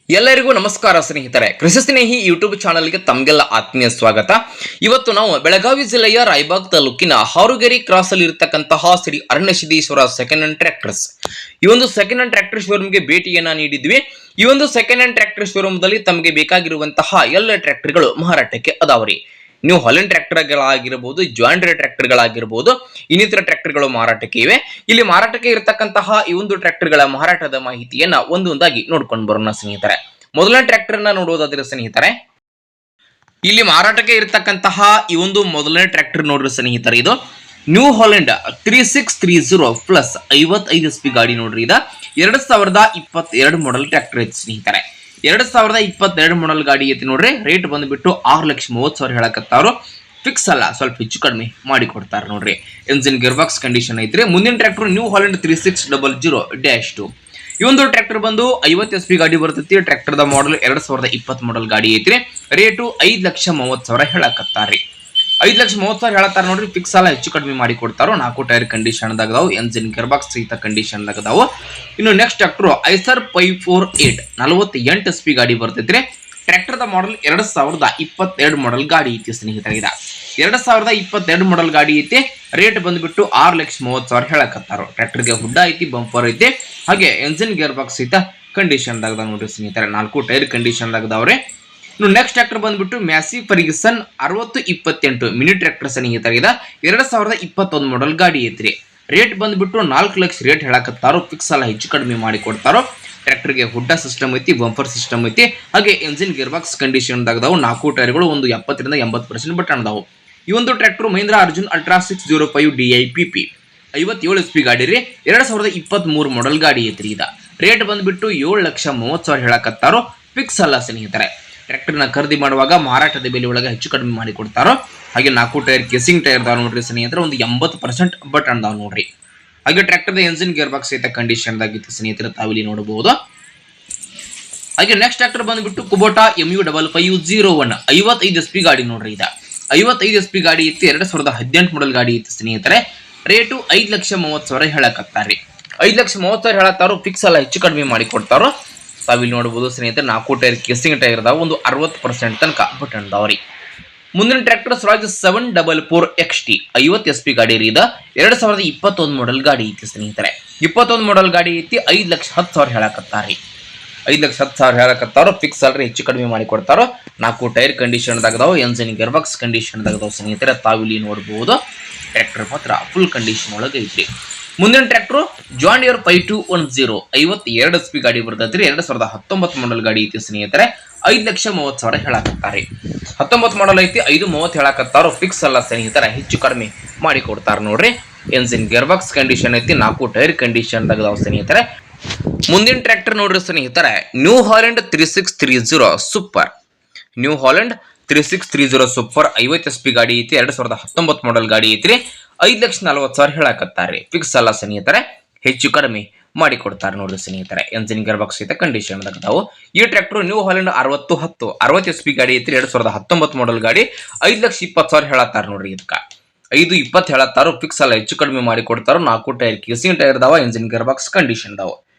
ಎಲ್ಲರಿಗೂ ನಮಸ್ಕಾರ ಸ್ನೇಹಿತರೆ. ಕೃಷಿ ಸ್ನೇಹಿ ಯೂಟ್ಯೂಬ್ ಚಾನಲ್ಗೆ ತಮಗೆಲ್ಲ ಆತ್ಮೀಯ ಸ್ವಾಗತ. ಇವತ್ತು ನಾವು ಬೆಳಗಾವಿ ಜಿಲ್ಲೆಯ ರಾಯಬಾಗ್ ತಾಲೂಕಿನ ಹಾರುಗೆರೆ ಕ್ರಾಸ್ ಅಲ್ಲಿ ಇರತಕ್ಕಂತಹ ಶ್ರೀ ಅರಣ್ಯಸಿದ್ದೇಶ್ವರ ಸೆಕೆಂಡ್ ಹ್ಯಾಂಡ್ ಟ್ರ್ಯಾಕ್ಟರ್ಸ್ ಈ ಒಂದು ಸೆಕೆಂಡ್ ಹ್ಯಾಂಡ್ ಟ್ರ್ಯಾಕ್ಟರ್ ಶೋರೂಮ್ಗೆ ಭೇಟಿಯನ್ನ ನೀಡಿದ್ವಿ. ಈ ಒಂದು ಸೆಕೆಂಡ್ ಹ್ಯಾಂಡ್ ಟ್ರ್ಯಾಕ್ಟರ್ ಶೋರೂಮ್ ದಲ್ಲಿ ತಮಗೆ ಬೇಕಾಗಿರುವಂತಹ ಎಲ್ಲ ಟ್ರ್ಯಾಕ್ಟರ್ಗಳು ಮಾರಾಟಕ್ಕೆ ಅದಾವ್ರಿ. ನೀವು ಹಾಲೆಂಡ್ ಟ್ರ್ಯಾಕ್ಟರ್ಗಳಾಗಿರಬಹುದು, ಜಾಂಡ್ರೆ ಟ್ರ್ಯಾಕ್ಟರ್ಗಳಾಗಿರಬಹುದು, ಇನ್ನಿತರ ಟ್ರ್ಯಾಕ್ಟರ್ಗಳು ಮಾರಾಟಕ್ಕೆ ಇವೆ. ಇಲ್ಲಿ ಮಾರಾಟಕ್ಕೆ ಇರತಕ್ಕಂತಹ ಈ ಒಂದು ಟ್ರ್ಯಾಕ್ಟರ್ಗಳ ಮಾರಾಟದ ಮಾಹಿತಿಯನ್ನ ಒಂದೊಂದಾಗಿ ನೋಡ್ಕೊಂಡು ಬರೋಣ ಸ್ನೇಹಿತರೆ. ಮೊದಲನೇ ಟ್ರ್ಯಾಕ್ಟರ್ ನ ನೋಡೋದಾದ್ರೆ ಸ್ನೇಹಿತರೆ, ಇಲ್ಲಿ ಮಾರಾಟಕ್ಕೆ ಇರತಕ್ಕಂತಹ ಈ ಒಂದು ಮೊದಲನೇ ಟ್ರ್ಯಾಕ್ಟರ್ ನೋಡ್ರಿ ಸ್ನೇಹಿತರೆ, ಇದು ನ್ಯೂ ಹಾಲೆಂಡ್ 3630 ಪ್ಲಸ್ 55 SP ಗಾಡಿ ನೋಡ್ರಿ. ಇದ 2022 ಮಾಡೆಲ್ ಟ್ರ್ಯಾಕ್ಟರ್ ಐತಿ ಸ್ನೇಹಿತರೆ. 2022 ಮಾಡೆಲ್ ಗಾಡಿ ಐತಿ ನೋಡ್ರಿ. ರೇಟ್ ಬಂದ್ಬಿಟ್ಟು 6,30,000 ಹೇಳಕತ್ತಾರು. ಫಿಕ್ಸ್ ಅಲ್ಲ, ಸ್ವಲ್ಪ ಹೆಚ್ಚು ಕಡಿಮೆ ಮಾಡಿ ಕೊಡ್ತಾರೆ ನೋಡ್ರಿ. ಎಂಜಿನ್ ಗೇರ್ ಬಾಕ್ಸ್ ಕಂಡೀಷನ್ ಐತ್ರಿ. ಮುಂದಿನ ಟ್ರ್ಯಾಕ್ಟರ್ ನ್ಯೂ ಹಾಲೆಂಡ್ 3600-2. ಈ ಒಂದು ಟ್ರ್ಯಾಕ್ಟರ್ ಬಂದು 50 SP ಗಾಡಿ ಬರ್ತೈತಿ. ಟ್ರ್ಯಾಕ್ಟರ್ ದ ಮಾಡೆಲ್ 2020 ಮಾಡೆಲ್ ಗಾಡಿ ಐತ್ರಿ. ರೇಟು 5,30,000 ಹೇಳಕತ್ತಾರಿ. 5,30,000 ಹೇಳತ್ತಾರ ನೋಡ್ರಿ. ಫಿಕ್ಸ್ ಅಲ್ಲ, ಹೆಚ್ಚು ಕಡಿಮೆ ಮಾಡಿ ಕೊಡ್ತಾರೋ. 4 ಟೈರ್ ಕಂಡೀಷನ್ ದಾಗದಾವು, ಎಂಜಿನ್ ಗೇರ್ ಬಾಕ್ಸ್ ಸಹಿತ ಕಂಡೀಷನ್ ದಾಗದಾವು. ಇನ್ನು ನೆಕ್ಸ್ಟ್ ಟ್ರ್ಯಾಕ್ಟರ್ ಐಸರ್ 548 48 SP ಗಾಡಿ ಬರ್ತೈತ್ರಿ. ಟ್ರ್ಯಾಕ್ಟರ್ ದ ಮಾಡೆಲ್ 2022 ಮಾಡೆಲ್ ಗಾಡಿ ಐತಿ ಸ್ನೇಹಿತರೆ. 2022 ಮಾಡೆಲ್ ಗಾಡಿ ಐತಿ. ರೇಟ್ ಬಂದ್ಬಿಟ್ಟು 6,30,000 ಹೇಳಕತ್ತಾರೋ. ಟ್ರ್ಯಾಕ್ಟರ್ಗೆ ಹುಡ್ಡ ಐತಿ, ಬಂಪರ್ ಐತಿ, ಹಾಗೆ ಎಂಜಿನ್ ಗೇರ್ ಬಾಕ್ಸ್ ಸಹಿತ ಕಂಡೀಷನ್ ದಾಗದ ನೋಡ್ರಿ ಸ್ನೇಹಿತರೆ. 4 ಟೈರ್ ಕಂಡೀಷನ್ ದಾಗದವ್ರೆ. ಇನ್ನು ನೆಕ್ಸ್ಟ್ ಟ್ರ್ಯಾಕ್ಟರ್ ಬಂದ್ಬಿಟ್ಟು ಮ್ಯಾಸಿ ಫರ್ಗ್ಯೂಸನ್ 6028 ಮಿನಿ ಟ್ರ್ಯಾಕ್ಟರ್ ಸ್ನೇಹಿತರೆ. 2021 ಮಾಡೆಲ್ ಗಾಡಿ ಐತ್ರಿ. ರೇಟ್ ಬಂದ್ಬಿಟ್ಟು 4 ಲಕ್ಷ ರೇಟ್ ಹೇಳಕತ್ತಾರೋ. ಫಿಕ್ಸ್ ಅಲ್ಲ, ಹೆಚ್ಚು ಕಡಿಮೆ ಮಾಡಿ ಕೊಡ್ತಾರೋ. ಟ್ರ್ಯಾಕ್ಟರ್ಗೆ ಹುಡ್ಡ ಸಿಸ್ಟಮ್ ಐತಿ, ಬಂಪರ್ ಸಿಸ್ಟಮ್ ಐತಿ, ಹಾಗೆ ಎಂಜಿನ್ ಗೇರ್ ಬಾಕ್ಸ್ ಕಂಡೀಷನ್ ದಾಗದಾವು. 4 ಟೈರ್ಗಳು ಒಂದು 70% 80% ಬಟನ್ ಅದಾವು. ಈ ಒಂದು tractor Mahindra Arjun ultra 605 DIPP 57 SP ಗಾಡಿ ರೀ. 2023 ಮಾಡೆಲ್ ಗಾಡಿ ಐತ್ರಿ. ರೇಟ್ ಬಂದ್ಬಿಟ್ಟು 7,30,000 ಹೇಳಕತ್ತಾರೋ. ಫಿಕ್ಸ್ ಅಲ್ಲ ಸ್ನೇಹಿತರೆ. ಟ್ರ್ಯಾಕ್ಟರ್ನ ಖರೀದಿ ಮಾಡುವಾಗ ಮಾರಾಟದ ಬೆಲೆ ಒಳಗೆ ಹೆಚ್ಚು ಕಡಿಮೆ ಮಾಡಿ ಕೊಡ್ತಾರೋ. ಹಾಗೆ 4 ಟೈರ್ ಕೇಸಿಂಗ್ ಟೈರ್ ದಾವ್ ನೋಡ್ರಿ ಸ್ನೇಹಿತರೆ. ಒಂದು 80% ಬಟನ್ ದಾವ್ ನೋಡ್ರಿ. ಹಾಗೆ ಟ್ರ್ಯಾಕ್ಟರ್ ಎಂಜಿನ್ ಗೇರ್ ಬಾಕ್ಸ್ ಸಹಿತ ಕಂಡೀಷನ್ ದಾಗಿತ್ತು ಸ್ನೇಹಿತರೆ, ತಾವಿಲ್ಲಿ ನೋಡಬಹುದು. ಹಾಗೆ ನೆಕ್ಸ್ಟ್ ಟ್ರ್ಯಾಕ್ಟರ್ ಬಂದ್ಬಿಟ್ಟು ಕುಬೋಟಾ MU5501 55 SP ಗಾಡಿ ನೋಡ್ರಿ. 55 SP ಗಾಡಿ ಇತ್ತು. 2018 ಮಾಡೆಲ್ ಗಾಡಿ ಇತ್ತು ಸ್ನೇಹಿತರೆ. ರೇಟು 5,30,000 ಹೇಳಕತ್ತಾರಿ. 5,30,000 ಹೇಳತ್ತಾರೋ. ಫಿಕ್ಸ್ ಅಲ್ಲ, ಹೆಚ್ಚು ಕಡಿಮೆ ಮಾಡಿ ಕೊಡ್ತಾರೋ. ತಾವಿಲ್ಲಿ ನೋಡಬಹುದು ಸ್ನೇಹಿತರೆ. 4 ಟೈರ್ ಕೇಸಿಂಗ್ ಟೈರ್ ದಾವ, ಒಂದು 60% ತನಕ ಬಟನ್ ದಾವ್ರಿ. ಮುಂದಿನ ಟ್ರ್ಯಾಕ್ಟರ್ ಸ್ವರಾಜ್ 744 XT 50 SP ಗಾಡಿ ರೀ. 2021 ಮಾಡೆಲ್ ಗಾಡಿ ಐತಿ ಸ್ನೇಹಿತರೆ. 21 ಮಾಡೆಲ್ ಗಾಡಿ ಐತಿ. 5,10,000 ಹೇಳಕತ್ತಾರಿ. 5,10,000 ಹೇಳಕತ್ತಾರೋ. ಫಿಕ್ಸ್ ಅಲ್ರಿ, ಹೆಚ್ಚು ಕಡಿಮೆ ಮಾಡಿ ಕೊಡ್ತಾರೋ. 4 ಟೈರ್ ಕಂಡೀಷನ್ ದಾಗದಾವು, ಎಂಜಿನ್ ಗೇರ್ ಬಾಕ್ಸ್ ಕಂಡೀಷನ್ ದಾಗದಾವು ಸ್ನೇಹಿತರೆ. ತಾವಿಲ್ಲಿ ನೋಡಬಹುದು. ಟ್ರ್ಯಾಕ್ಟರ್ ಮಾತ್ರ ಫುಲ್ ಕಂಡೀಷನ್ ಒಳಗೆ ಐತ್ರಿ. ಮುಂದಿನ ಟ್ರ್ಯಾಕ್ಟರ್ ಜಾನ್ ಡಿಯರ್ 5210 52 SP ಗಾಡಿ ಬರ್ತೈತ್ರಿ. 2019 ಮಾಡೆಲ್ ಗಾಡಿ ಐತಿ ಸ್ನೇಹಿತರೆ. 5,30,000 ಹೇಳಕತ್ತಾರೆ. 19 ಮಾಡೆಲ್ ಐತಿ. 5,30,000 ಹೇಳಕತ್ತಾರೋ. ಫಿಕ್ಸ್ ಅಲ್ಲ ಸ್ನೇಹಿತರೆ, ಹೆಚ್ಚು ಕಡಿಮೆ ಮಾಡಿ ಕೊಡ್ತಾರ ನೋಡ್ರಿ. ಎಂಜಿನ್ ಗೇರ್ ಬಾಕ್ಸ್ ಕಂಡೀಷನ್ ಐತಿ. 4 ಟೈರ್ ಕಂಡೀಷನ್ ದಾಗದಾವ ಸ್ನೇಹಿತರೆ. ಮುಂದಿನ ಟ್ರ್ಯಾಕ್ಟರ್ ನೋಡ್ರಿ ಸ್ನೇಹಿತರೆ, new Holland 3630 super. New Holland 3630 super 50 SP ಗಾಡಿ ಐತಿ. 2019 ಮಾಡೆಲ್ ಗಾಡಿ ಐತ್ರಿ. 5,40,000 ಹೇಳಕತ್ತಾರೆ. ಫಿಕ್ಸ್ ಅಲ್ಲ ಸ್ನೇಹಿತರೆ, ಹೆಚ್ಚು ಕಡಿಮೆ ಮಾಡಿ ಕೊಡ್ತಾರೆ ನೋಡ್ರಿ ಸ್ನೇಹಿತರೆ. ಎಂಜಿನ್ ಗೇರ್ ಬಾಕ್ಸ್ ಸಹಿತ ಕಂಡೀಷನ್ ದಾಗದಾವು. ಈ ಟ್ರ್ಯಾಕ್ಟರ್ ನ್ಯೂ ಹಾಲೆಂಡ್ 60 SP ಗಾಡಿ ಐತ್ರಿ. 2019 ಮಾಡೆಲ್ ಗಾಡಿ. 5,20,000 ಹೇಳತ್ತಾರ ನೋಡ್ರಿ. ಇದಕ್ಕ 5,20 ಹೇಳತ್ತಾರು. ಫಿಕ್ಸ್ ಅಲ್ಲ, ಹೆಚ್ಚು ಕಡಿಮೆ ಮಾಡಿ ಕೊಡ್ತಾರೋ. 4 ಟೈರ್ ಕೇಸಿಂಗ್ ಟೈರ್ ದಾವ, ಎಂಜಿನ್ ಗೇರ್ ಬಾಕ್ಸ್ ಕಂಡೀಷನ್ ದಾವ.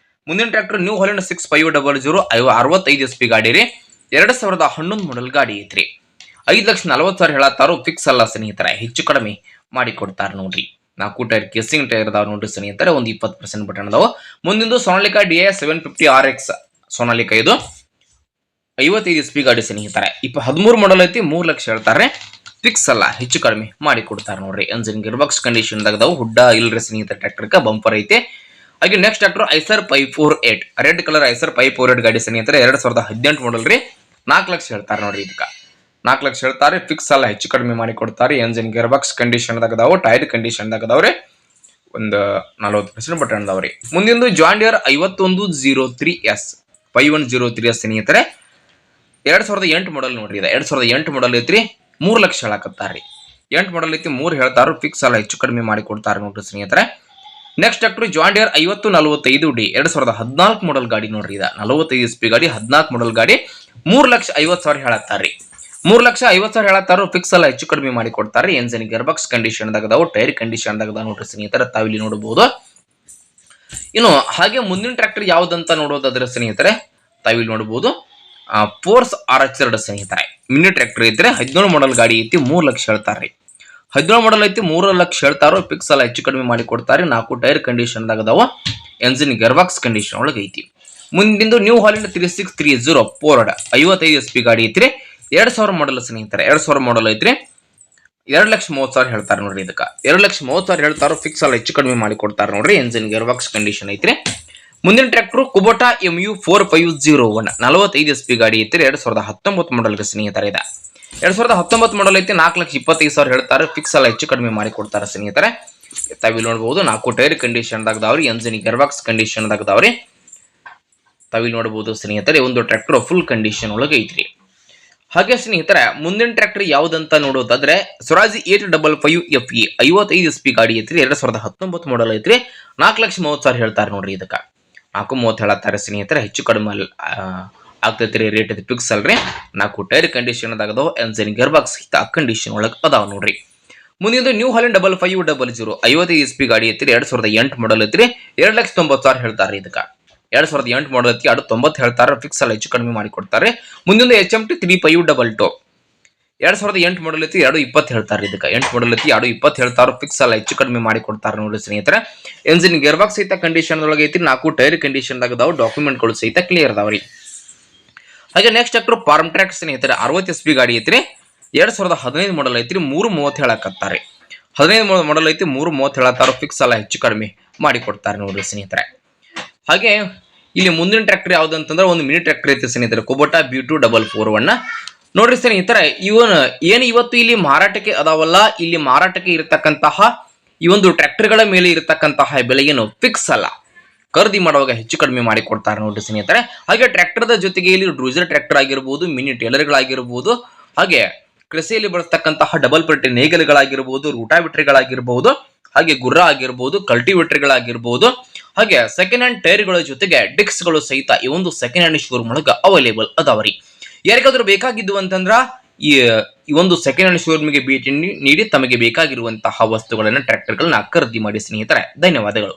ಮುಂದಿನ ಟ್ರ್ಯಾಕ್ಟರ್ ನ್ಯೂ ಹಾಲೆಂಡ್ 6500 65 SP ಗಾಡಿ ರೀ. 2011 ಮಾಡೆಲ್ ಗಾಡಿ ಐತ್ರಿ. 5,40,000 ಹೇಳತ್ತಾರು. ಫಿಕ್ಸ್ ಅಲ್ಲ ಸ್ನೇಹಿತರೆ, ಹೆಚ್ಚು ಕಡಿಮೆ ಮಾಡಿ ಕೊಡ್ತಾರ ನೋಡ್ರಿ. 4 ಟೈರ್ ಕೇಸಿಂಗ್ ಟೈರ್ ದಾವ್ ನೋಡ್ರಿ ಸ್ನೇಹಿತರೆ. ಒಂದು 20% ಬಟನ್ ಅದಾವ. ಮುಂದಿಂದು ಸೋನಾಲಿಕಾ DI 750 RX ಸೋನಾಲಿಕಾ. ಇದು 55 SP ಗಾಡಿ ಸ್ನೇಹಿತರೆ. 13 ಮಾಡೆಲ್ ಐತಿ. 3 ಲಕ್ಷ ಹೇಳ್ತಾರೆ. ಫಿಕ್ಸ್ ಅಲ್ಲ, ಹೆಚ್ಚು ಕಡಿಮೆ ಮಾಡಿ ಕೊಡ್ತಾರ ನೋಡ್ರಿ. ಎಂಜಿನ್ ಗೇರ್ ಬಾಕ್ಸ್ ಕಂಡೀಷನ್ ದಾಗದಾವು. ಹುಡ್ಡ ಇಲ್ರಿ ಸ್ನೇಹಿತರೆ. ಟ್ರ್ಯಾಕ್ಟರ್ ಬಂಪರ್ ಐತಿ. ಹಾಗೆ next tractor Eicher 548 red colour Eicher 548 ಗಾಡಿ ಸ್ನೇಹಿತರೆ. 2018 ಮಾಡೆಲ್ ರೀ. 4 ಲಕ್ಷ ಹೇಳ್ತಾರೆ ನೋಡ್ರಿ. ಇದಕ್ಕ 4 ಲಕ್ಷ ಹೇಳ್ತಾರೆ. ಫಿಕ್ಸ್ ಅಲ್ಲ, ಹೆಚ್ಚು ಕಡಿಮೆ ಮಾಡಿ ಕೊಡ್ತಾರೆ. ಎಂಜಿನ್ ಗೇರ್ ಬಾಕ್ಸ್ ಕಂಡೀಷನ್ ದಾಗದಾವು, ಟೈರ್ ಕಂಡೀಷನ್ ದಾಗದವ್ರಿ. ಒಂದು 40% ಬಟನ್ ಅದಾವ್ರಿ. ಮುಂದಿಂದು ಜಾನ್ ಡಿಯರ್ 5103S 5103S ಸ್ನೇಹಿತರೆ. 2008 ಮಾಡೆಲ್ ನೋಡ್ರಿ. 2008 ಮಾಡೆಲ್ ಐತ್ರಿ. 3 ಲಕ್ಷ ಹೇಳಕತ್ತಾರ್ರಿ. 8 ಮಾಡೆಲ್ ಐತಿ. 3 ಹೇಳ್ತಾರು. ಫಿಕ್ಸ್ ಅಲ್ಲ, ಹೆಚ್ಚು ಕಡಿಮೆ ಮಾಡಿ ಕೊಡ್ತಾರೆ ನೋಡ್ರಿ ಸ್ನೇಹಿತರೆ. Next tractor John Deere 5045D 2014 model ಗಾಡಿ ನೋಡ್ರಿ. 45 SP ಗಾಡಿ. 14 ಮಾಡೆಲ್ ಗಾಡಿ. 3,50,000 ಹೇಳತ್ತಾರ್ರಿ. 3,50,000 ಹೇಳತ್ತಾರು. ಫಿಕ್ಸ್ ಅಲ್ಲ, ಹೆಚ್ಚು ಕಡಿಮೆ ಮಾಡಿ ಕೊಡ್ತಾರೆ. ಎಂಜಿನ್ ಗೇರ್ ಬಾಕ್ಸ್ ಕಂಡೀಷನ್ ದಾಗದಾವು, ಟೈರ್ ಕಂಡೀಷನ್ ದಾಗದ ನೋಡ್ರಿ ಸ್ನೇಹಿತರೆ. ತಾವಿಲ್ಲಿ ನೋಡಬಹುದು. ಇನ್ನು ಹಾಗೆ ಮುಂದಿನ ಟ್ರ್ಯಾಕ್ಟರ್ ಯಾವ್ದಂತ ನೋಡೋದಾದ್ರೆ ಸ್ನೇಹಿತರೆ, ತಾವಿಲ್ಲಿ ನೋಡಬಹುದು ಫೋರ್ಸ್ RX2 ಸ್ನೇಹಿತರೆ. ಮಿನಿ ಟ್ರ್ಯಾಕ್ಟರ್ ಐತ್ರಿ, 17 ಮಾಡಲ್ ಗಾಡಿ ಐತಿ, 3 ಲಕ್ಷ ಹೇಳ್ತಾರ್ರಿ. 17 ಮಾಡಲ್ ಐತಿ, 3 ಲಕ್ಷ ಹೇಳ್ತಾರೋ. ಫಿಕ್ಸ್ ಎಲ್ಲ ಹೆಚ್ಚು ಕಡಿಮೆ ಮಾಡಿ ಕೊಡ್ತಾರೆ. 4 ಟೈರ್ ಕಂಡೀಷನ್ ಅದಾವ, ಎಂಜಿನ್ ಗೇರ್ಬಾಕ್ಸ್ ಕಂಡೀಷನ್ ಒಳಗೆ ಐತಿ. ಮುಂದಿಂದು ನ್ಯೂ ಹಾಲೆಂಡ್ 3630 ಫೋರ್ಡ್ 55 HP ಗಾಡಿ ಐತ್ರಿ, 2000 ಮಾಡಲ್ ಸ್ನೇಹಿತರೆ. 2000 ಮಾಡಲ್ ಐತ್ರಿ, 2,30,000 ಹೇಳ್ತಾರೆ ನೋಡ್ರಿ. ಇದಕ್ಕೆ 2,30,000 ಹೇಳ್ತಾರೋ. ಫಿಕ್ಸ್ ಎಲ್ಲ ಹೆಚ್ಚು ಕಡಿಮೆ ಮಾಡಿ ಕೊಡ್ತಾರೆ ನೋಡ್ರಿ. ಎಂಜಿನ್ ಗೇರ್ಬಾಕ್ಸ್ ಕಂಡೀಷನ್ ಐತ್ರಿ. ಮುಂದಿನ ಟ್ರ್ಯಾಕ್ಟರ್ ಕುಬೋಟಾ MU 4501 45 SP ಗಾಡಿ ಐತ್ರಿ, 2019 ಮಾಡಲ್ ಸ್ನೇಹಿತರೆ. ಇದೆ 2019 ಮಾಡಲ್ ಐತಿ, 4,25,000 ಹೇಳ್ತಾರೆ. ಫಿಕ್ಸ್ ಎಲ್ಲ ಹೆಚ್ಚು ಕಡಿಮೆ ಮಾಡಿ ಕೊಡ್ತಾರೆ ಸ್ನೇಹಿತರೆ. ತಾವಿಲ್ಲಿ ನೋಡಬಹುದು 4 ಟೈರ್ ಕಂಡೀಷನ್ ದಾಗದವ್ರಿ, ಎಂಜಿನ್ ಗೇರ್ಬಾಕ್ಸ್ ಕಂಡೀಷನ್ ದಾಗದವ್ರಿ. ತಾವಿಲ್ಲಿ ನೋಡಬಹುದು ಸ್ನೇಹಿತರೆ, ಒಂದು ಟ್ರ್ಯಾಕ್ಟರ್ ಫುಲ್ ಕಂಡೀಷನ್ ಒಳಗೆ ಐತ್ರಿ. ಹಾಗೆ ಸ್ನೇಹಿತರೆ, ಮುಂದಿನ ಟ್ರ್ಯಾಕ್ಟರ್ ಯಾವ್ದಂತ ನೋಡೋದಾದ್ರೆ ಸ್ವರಾಜ್ 855 FE 55 SP ಗಾಡಿ ಐತ್ರಿ, 2019 ಮಾಡಲ್ ಐತ್ರಿ, 4,30,000 ಹೇಳ್ತಾರೆ ನೋಡ್ರಿ. ಇದಕ್ಕೆ 4,30,000 ಹೇಳತ್ತಾರೆ ಸ್ನೇಹಿತರೆ. ಹೆಚ್ಚು ಕಡಿಮೆ ಆಗ್ತೈತ್ರಿ ರೇಟ್. ಇದು ಫಿಕ್ಸ್ ಅಲ್ರಿ. 4 ಟೈರ್ ಕಂಡೀಷನ್ ಅದಾಗದವ, ಎಂಜಿನ್ ಗೇರ್ಬಾಕ್ಸ್ ಸಹಿತ ಕಂಡೀಷನ್ ಒಳಗೆ ಅದಾವ ನೋಡ್ರಿ. ಮುಂದಿನ ನ್ಯೂ ಹಾಲೆಂಡ್ 5500 55 SP ಗಾಡಿ ಐತ್ರಿ, 2008 ಮಾಡಲ್ ಐತ್ರಿ, 2,90,000 ಹೇಳ್ತಾರೆ. ಇದಕ್ಕೆ 2008 ಮಾಡಲ್ ಐತಿ, 90 ಹೇಳ್ತಾರೆ. ಫಿಕ್ಸ್ ಎಲ್ಲ ಹೆಚ್ಚು ಕಡಿಮೆ ಮಾಡಿ ಕೊಡ್ತಾರೆ. ಮುಂದೊಂದು HMT 3522 2008 ಮಾಡಲ್ ಐತಿ, 2,20 ಹೇಳ್ತಾರೆ. ಇದಕ್ಕೆ 8 ಮಾಡಲ್ ಐತಿ, 2,20 ಹೇಳ್ತಾರೆ. ಫಿಕ್ಸ್ ಎಲ್ಲ ಹೆಚ್ಚು ಕಡಿಮೆ ಮಾಡಿ ಕೊಡ್ತಾರೆ ನೋಡಿ ಸ್ನೇಹಿತರೆ. ಎಂಜಿನ್ ಗೇರ್ಬಾಕ್ಸ್ ಸಹಿತ ಕಂಡೀಷನ್ ಒಳಗೆ ಐತಿ, 4 ಟೈರ್ ಕಂಡೀಷನ್ ಅದಾವ, ಡಾಕ್ಯುಮೆಂಟ್ಗಳು ಸಹಿತ ಕ್ಲಿಯರ್ ಅದಾವ್ರಿ. ಹಾಗೆ ನೆಕ್ಸ್ಟ್ ಟ್ರ್ಯಾಕ್ಟರ್ ಫಾರ್ಮ್ ಟ್ರ್ಯಾಕ್ ಸ್ನೇಹಿತರೆ, 60 SP ಗಾಡಿ ಐತ್ರಿ, 2015 ಮಾಡಲ್ ಐತ್ರಿ, 3,30 ಹೇಳಕತ್ತಾರೆ. 15 ಮಾಡಲ್ ಐತಿ, 3,30 ಹೇಳತ್ತಾರ. ಫಿಕ್ಸ್ ಎಲ್ಲ ಹೆಚ್ಚು ಕಡಿಮೆ ಮಾಡಿ ಕೊಡ್ತಾರೆ ನೋಡ್ರಿ ಸ್ನೇಹಿತರೆ. ಹಾಗೆ ಇಲ್ಲಿ ಮುಂದಿನ ಟ್ರ್ಯಾಕ್ಟರ್ ಯಾವ್ದಂತಂದ್ರೆ ಒಂದು ಮಿನಿ ಟ್ರ್ಯಾಕ್ಟರ್ ಐತಿ ಸ್ನೇಹಿತರೆ, ಕುಬೋಟಾ B2441 ನೋಡ್ರಿ ಸ್ನೇಹಿತರೆ. ಏನು ಇವತ್ತು ಇಲ್ಲಿ ಮಾರಾಟಕ್ಕೆ ಅದಾವಲ್ಲ, ಇಲ್ಲಿ ಮಾರಾಟಕ್ಕೆ ಇರತಕ್ಕಂತಹ ಈ ಒಂದು ಟ್ರ್ಯಾಕ್ಟರ್ಗಳ ಮೇಲೆ ಇರತಕ್ಕಂತಹ ಬೆಲೆ ಏನು ಫಿಕ್ಸ್ ಅಲ್ಲ, ಖರೀದಿ ಮಾಡುವಾಗ ಹೆಚ್ಚು ಕಡಿಮೆ ಮಾಡಿ ಕೊಡ್ತಾರೆ ನೋಡ್ರಿ ಸ್ನೇಹಿತರೆ. ಹಾಗೆ ಟ್ರ್ಯಾಕ್ಟರ್ದ ಜೊತೆಗೆ ಇಲ್ಲಿ ಡ್ರೂಸರ್ ಟ್ರ್ಯಾಕ್ಟರ್ ಆಗಿರ್ಬೋದು, ಮಿನಿ ಟೇಲರ್ಗಳಾಗಿರ್ಬೋದು, ಹಾಗೆ ಕೃಷಿಯಲ್ಲಿ ಬಳಸ್ತಕ್ಕಂತಹ ಡಬಲ್ ಪಟ್ಟಿ ನೇಗಲ್ಗಳಾಗಿರ್ಬೋದು, ರೂಟಾವಿಟ್ರಿಗಳಾಗಿರ್ಬೋದು, ಹಾಗೆ ಗುರ್ರ ಆಗಿರ್ಬೋದು, ಕಲ್ಟಿವೇಟರ್ಗಳಾಗಿರ್ಬೋದು, ಹಾಗೆ ಸೆಕೆಂಡ್ ಹ್ಯಾಂಡ್ ಟೈರ್ಗಳ ಜೊತೆಗೆ ಡಿಕ್ಸ್ಗಳು ಸಹಿತ ಈ ಒಂದು ಸೆಕೆಂಡ್ ಹ್ಯಾಂಡ್ ಶೋರೂಮ್ ಒಳಗೆ ಅವೈಲೇಬಲ್ ಅದಾವ್ರಿ. ಯಾರಿಗಾದ್ರೂ ಬೇಕಾಗಿದ್ದು ಅಂತಂದ್ರ ಈ ಒಂದು ಸೆಕೆಂಡ್ ಹ್ಯಾಂಡ್ ಶೋರೂಮ್ಗೆ ಭೇಟಿ ನೀಡಿ ತಮಗೆ ಬೇಕಾಗಿರುವಂತಹ ವಸ್ತುಗಳನ್ನ ಟ್ರ್ಯಾಕ್ಟರ್ಗಳನ್ನ ಖರೀದಿ ಮಾಡಿ ಸ್ನೇಹಿತರೆ. ಧನ್ಯವಾದಗಳು.